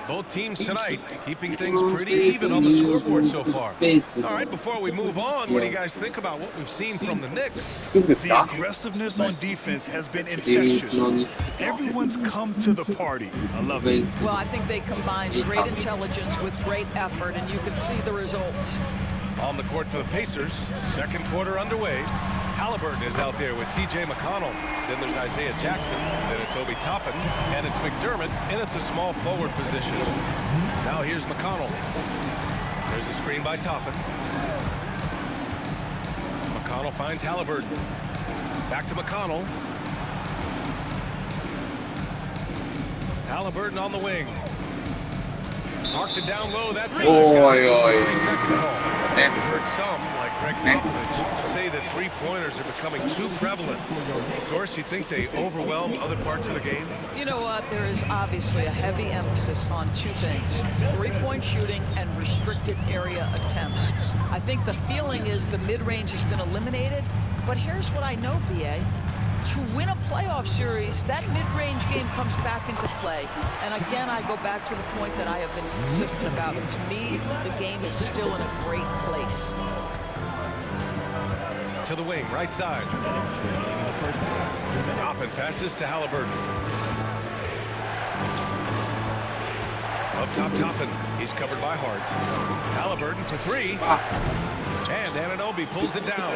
Both teams tonight keeping things pretty even on the scoreboard so far. All right, before we move on, what do you guys think about what we've seen from the Knicks? The aggressiveness on defense has been infectious. Everyone's come to the party. I love it. Well, I think they combined great intelligence with great effort, and you can see the results. On the court for the Pacers, second quarter underway. Halliburton is out there with T.J. McConnell. Then there's Isaiah Jackson. Then it's Obi Toppin. And it's McDermott in at the small forward position. Now here's McConnell. There's a screen by Toppin. McConnell finds Halliburton. Back to McConnell. Halliburton on the wing. Parked it down low. That time. Three-second call. We've heard some, like Greg Popovich, say that three-pointers are becoming too prevalent. Doris, you think they overwhelm other parts of the game? You know what? There is obviously a heavy emphasis on two things: three-point shooting and restricted area attempts. I think the feeling is the mid-range has been eliminated, but here's what I know, B.A. To win a playoff series, that mid-range game comes back into play. And again, I go back to the point that I have been consistent about. And to me, the game is still in a great place. To the wing, right side. Toppin passes to Halliburton. Up top, Toppin. He's covered by Hart. Halliburton for three. And Anunoby pulls it down.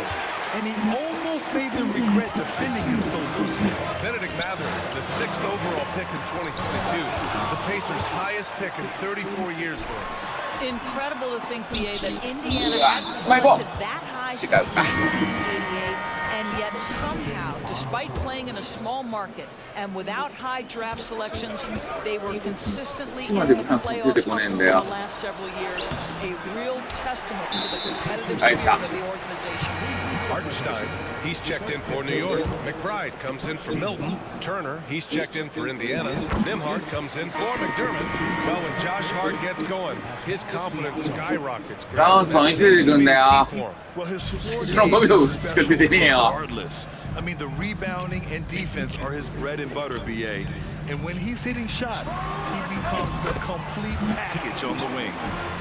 And he almost made them regret defending him so loosely. Bennedict Mather, the 6th overall pick in 2022. The Pacers' highest pick in 34 years, boys. Incredible to think, B.A., that Indiana hadn't selected that high since 1988, and yet somehow, despite playing in a small market and without high draft selections, they were consistently in the playoffs up until the last several years. A real testament to the competitive spirit of the organization. Hartenstein, he's checked in for New York. McBride comes in for Milton. Turner, he's checked in for Indiana. Nimhart comes in for McDermott. Well, when Josh Hart gets going, his confidence skyrockets. Well, his floor game is regardless. I mean, the rebounding and defense are his bread and butter, B.A. And when he's hitting shots, he becomes the complete package on the wing.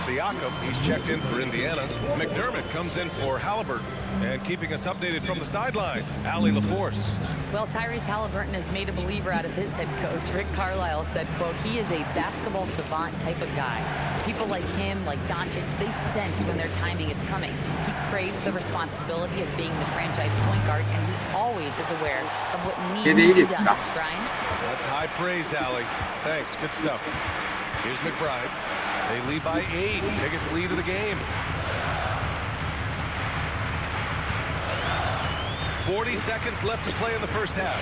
Siakam, he's checked in for Indiana. McDermott comes in for Halliburton. And keeping us updated from the sideline, Allie LaForce. Well, Tyrese Halliburton has made a believer out of his head coach. Rick Carlisle said, quote, he is a basketball savant type of guy. People like him, like Doncic, they sense when their timing is coming. He craves the responsibility of being the franchise point guard, and he always is aware of what needs to be done. Brian? That's high praise, Allie. Thanks. Good stuff. Here's McBride. They lead by 8. Biggest lead of the game. 40 seconds left to play in the first half.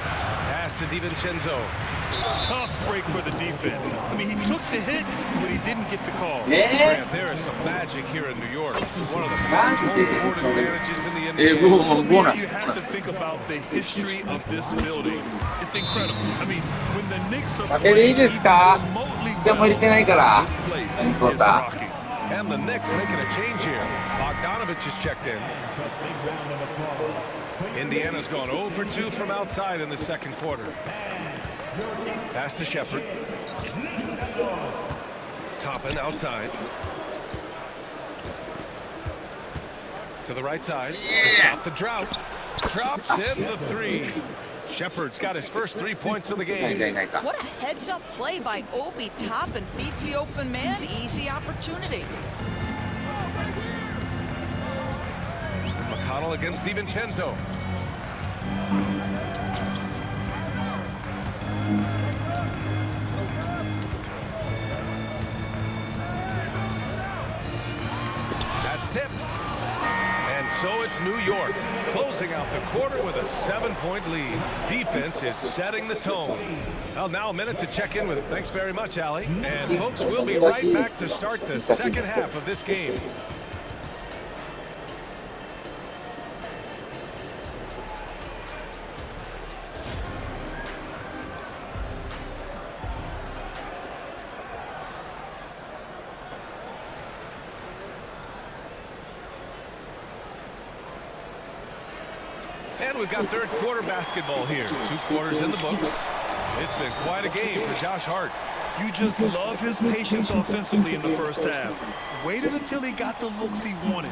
Pass to DiVincenzo. Tough break for the defense. I mean, he took the hit, but he didn't get the call. Grant, there is some magic here in New York. One of the best home court advantages in the NBA. You have to think about the history of this building. It's incredible. I mean, when the Knicks are playing remotely well, this place is rocking. And the Knicks making a change here. Bogdanovich is checked in. Indiana's gone 0 for 2 from outside in the second quarter. Pass to Shepherd. Toppin outside. To the right side to stop the drought. Drops in the 3. Shepherd's got his first 3 points of the game. What a heads-up play by Obi Toppin. Feeds the open man. Easy opportunity. McConnell against DiVincenzo. That's tipped. And so it's New York closing out the quarter with a 7-point lead. Defense is setting the tone. Well, now a minute to check in with it. Thanks very much, Allie. And folks, we'll be right back to start the second half of this game. And we've got third quarter basketball here. 2 quarters in the books. It's been quite a game for Josh Hart. You just love his patience offensively in the first half. Waited until he got the looks he wanted.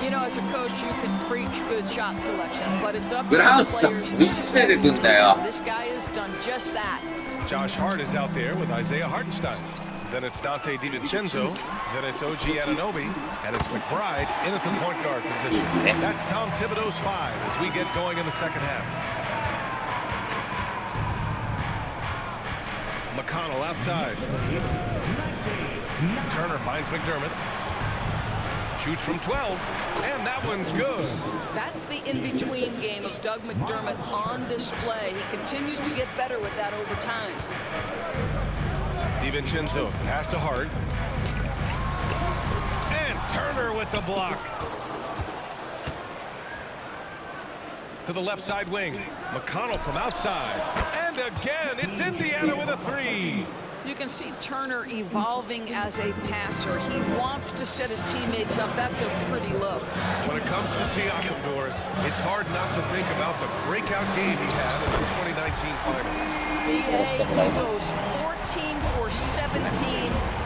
You know, as a coach, you can preach good shot selection, but it's up to 그라운드 the 상 players to 위치패드 둔다요. This guy has done just that. Josh Hart is out there with Isaiah Hartenstein. Then it's Dante DiVincenzo. Then it's OG Anunoby. And it's McBride in at the point guard position. That's Tom Thibodeau's 5 as we get going in the second half. McConnell outside. Turner finds McDermott. Shoots from 12, and that one's good. That's the in-between game of Doug McDermott on display. He continues to get better with that over time. DiVincenzo pass to Hart. And Turner with the block. To the left side wing. McConnell from outside. And again, it's Indiana with a 3. You can see Turner evolving as a passer. He wants to set his teammates up. That's a pretty look. When it comes to Siakam, Doris, it's hard not to think about the breakout game he had in the 2019 finals. He goes 14 for 17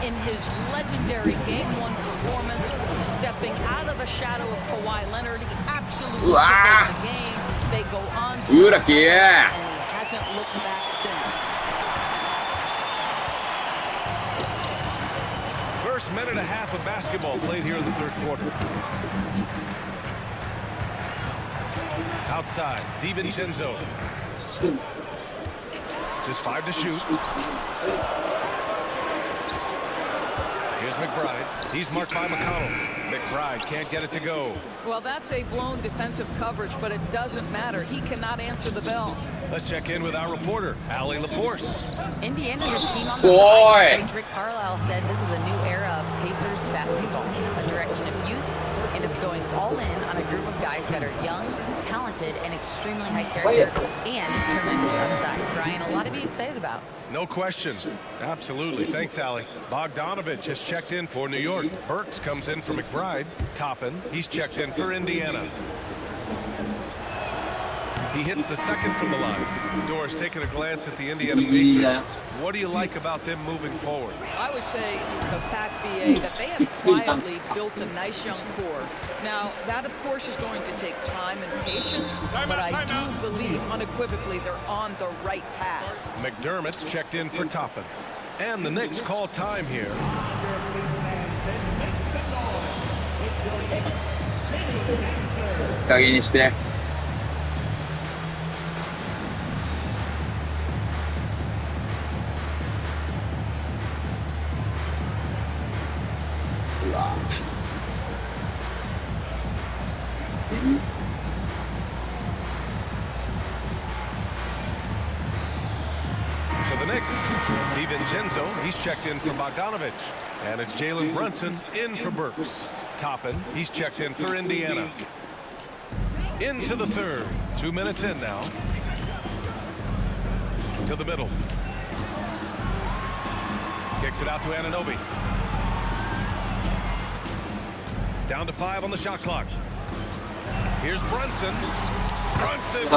in his legendary Game 1 performance, stepping out of the shadow of Kawhi Leonard. He absolutely took over the game. They go on to win, and he hasn't looked back since. First minute and a half of basketball played here in the third quarter. Outside, DiVincenzo. Just 5 to shoot. Here's McBride. He's marked by McConnell. McBride can't get it to go. Well, that's a blown defensive coverage, but it doesn't matter. He cannot answer the bell. Let's check in with our reporter, Allie LaForce. Indiana's a team on the rise. Coach Rick Carlisle said this is a new era of Pacers basketball, a direction of youth and of going all in on a group of guys that are young, talented, and extremely high character and tremendous upside. Brian, a lot to be excited about. No question. Absolutely. Thanks, Allie. Bogdanovich has checked in for New York. Burks comes in for McBride. Toppin, he's checked in for Indiana. He hits the second from the line. Doris, taking a glance at the Indiana Pacers. What do you like about them moving forward? I would say the fact, BA, that they have quietly built a nice young core. Now, that, of course, is going to take time and patience, but I do believe unequivocally they're on the right path. McDermott's checked in for Toppin. And the Knicks call time here. For the Knicks, DiVincenzo, he's checked in for Bogdanovich. And it's Jalen Brunson in for Burks. Toppin, he's checked in for Indiana. Into the third. 2 minutes in now. To the middle. Kicks it out to Anunoby. Down to 5 on the shot clock. Here's Brunson. Brunson inside.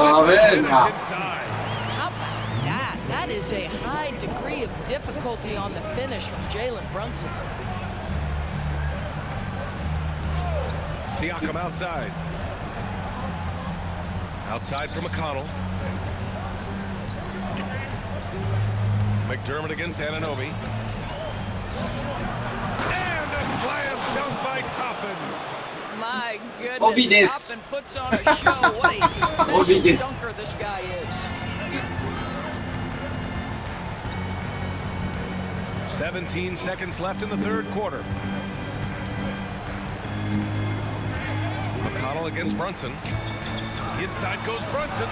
How about that? That is a high degree of difficulty on the finish from Jalen Brunson. Siakam outside. Outside for McConnell. McDermott against Anunoby. And a slam dunk by Toppin. My goodness, Toppin puts on a show. What a special dunker this guy is. 17 seconds left in the third quarter. McConnell against Brunson. Inside goes Brunson.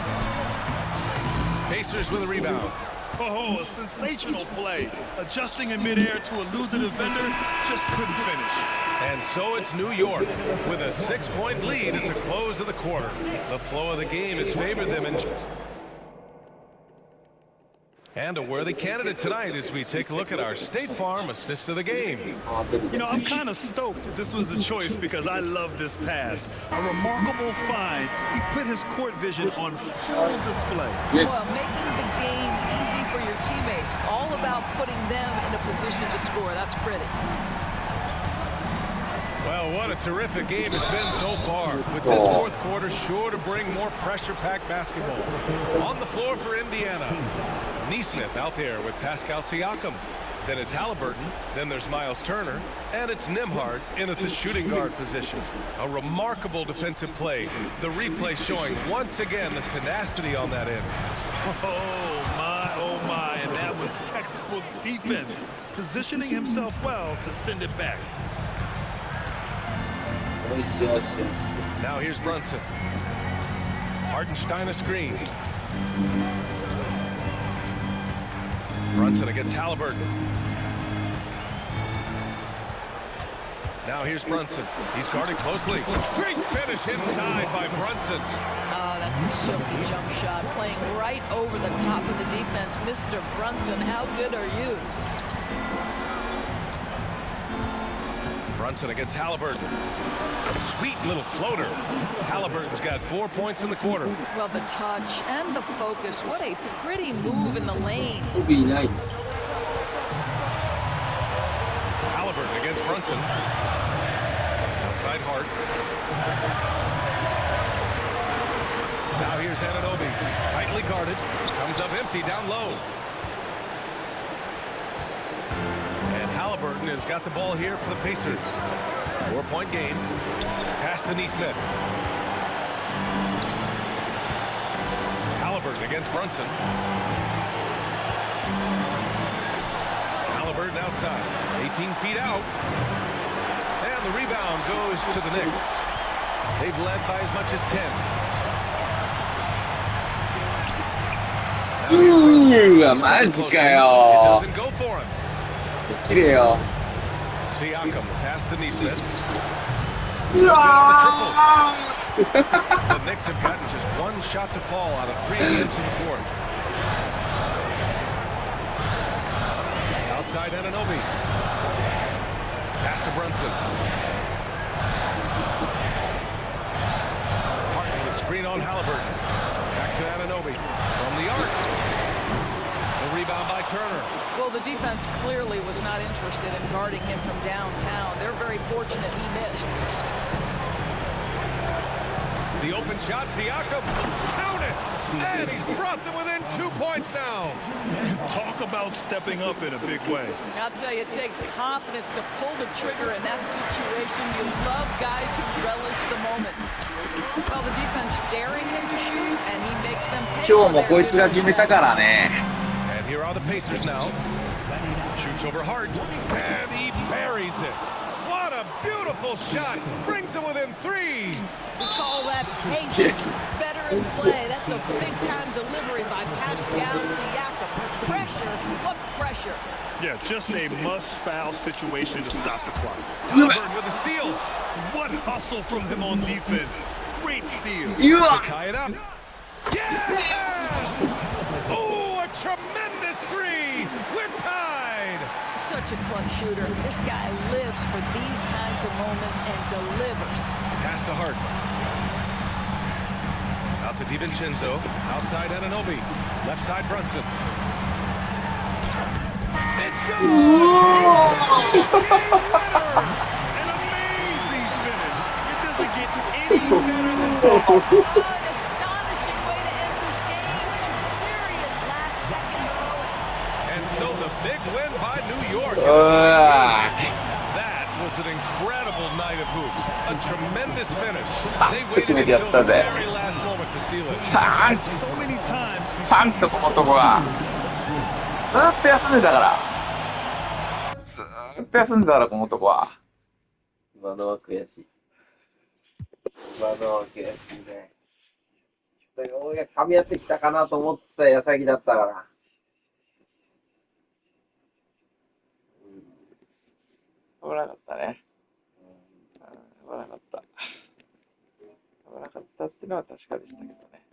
Pacers with a rebound. Oh, a sensational play. Adjusting in midair to elude the defender, just couldn't finish. And so it's New York with a 6-point lead at the close of the quarter. The flow of the game has favored them and a worthy candidate tonight as we take a look at our State Farm assist of the game. You know, I'm kind of stoked that this was a choice because I love this pass. A remarkable find. He put his court vision on full display. Well, making the game easy for your teammates, all about putting them in a position to score. That's pretty. Well, what a terrific game it's been so far, with this fourth quarter sure to bring more pressure-packed basketball. On the floor for Indiana, Nesmith out there with Pascal Siakam. Then it's Halliburton, then there's Miles Turner, and it's Nembhard in at the shooting guard position. A remarkable defensive play. The replay showing once again the tenacity on that end. Oh my, and that was textbook defense. Positioning himself well to send it back. Now here's Brunson. Hartenstein a screen. Brunson against Halliburton. Now here's Brunson. He's guarded closely. Great finish inside by Brunson. Oh, that's a silky jump shot, playing right over the top of the defense. Mr. Brunson, how good are you? Brunson against Halliburton. A sweet little floater. Halliburton's got 4 points in the quarter. Well, the touch and the focus. What a pretty move in the lane. Halliburton against Brunson. Outside Hart. Now here's Anunoby. Tightly guarded. Comes up empty down low. Halliburton has got the ball here for the Pacers. 4-point game. Pass to Nesmith. Halliburton against Brunson. Halliburton outside. 18 feet out. And the rebound goes to the Knicks. They've led by as much as 10. Magia, It doesn't go for him. Siakam, pass to Nesmith. The Knicks have gotten just one shot to fall out of 3 attempts in the fourth. Outside Anunoby. Pass to Brunson. Harden with screen on Halliburton. Back to Anunoby. From the arc. The rebound by Turner. Well, the defense clearly was not interested in guarding him from downtown. They're very fortunate he missed. The open shot, Siakam. Count it! And he's brought them within 2 points now. Talk about stepping up in a big way. I'll tell you, it takes confidence to pull the trigger in that situation. You love guys who relish the moment. Well, the defense daring him to shoot, and he makes them pay. 今日もこいつが決めたからね。 And here are the Pacers now. Shoots over Hart, and he buries it. What a beautiful shot. Brings them within 3. We call that patience. Veteran play. That's a big-time delivery by Pascal Siakam. Pressure. What pressure? Yeah, just a must-foul situation to stop the clock. Halliburton with a steal. What hustle from him on defense. Great steal. To tie it up. Yes! Oh, a tremendous 3. We're tied. Such a clutch shooter. This guy lives for these kinds of moments and delivers. Pass to Hart. Out to DiVincenzo. Outside Anunoby. Left side Brunson. It's good! An amazing finish. It doesn't get any better than that. An astonishing way to end this game. Some serious last-second heroics. And so the big win by New York. That was an incredible night of hoops. A tremendous finish. They waited until the very last moment to seal it. So many times we パンとこの男はずーっと休んでたからずーっと休んでたからこの男は今のは悔しい。今のは悔しいね。ちょっとようやく噛み合ってきたかなと思った矢先だったから。危なかったね。危なかった。危なかったっていうのは確かでしたけどね。